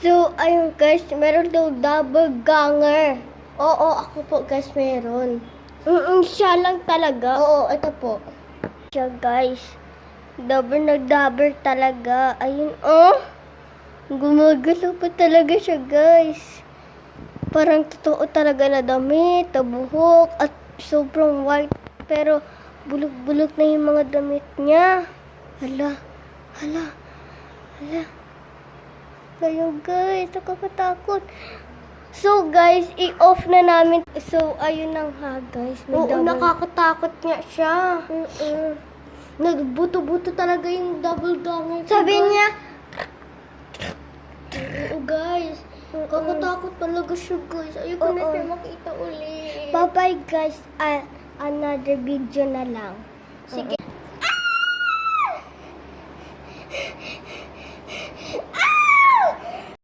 So, ayun guys, meron daw double ganger. Oo, ako po guys, meron. Siya lang talaga. Oo, ito po. Siya guys. Double talaga. Ayun, oh. Gumagalaw pa talaga siya guys. Parang totoo talaga na damit, na buhok, at sobrang white. Pero bulok-bulok na yung mga damit niya. Hala. Kayo guys, nakakatakot. So guys, i-off na namin. So ayun na nga guys. Oo, nakakatakot nga siya. Nagbuto-buto talaga yung double ganger. Sabi niya, oo guys, nakakatakot talaga siya guys. Ayoko na siya makita ulit. Bye-bye guys. Another video na lang. Sige.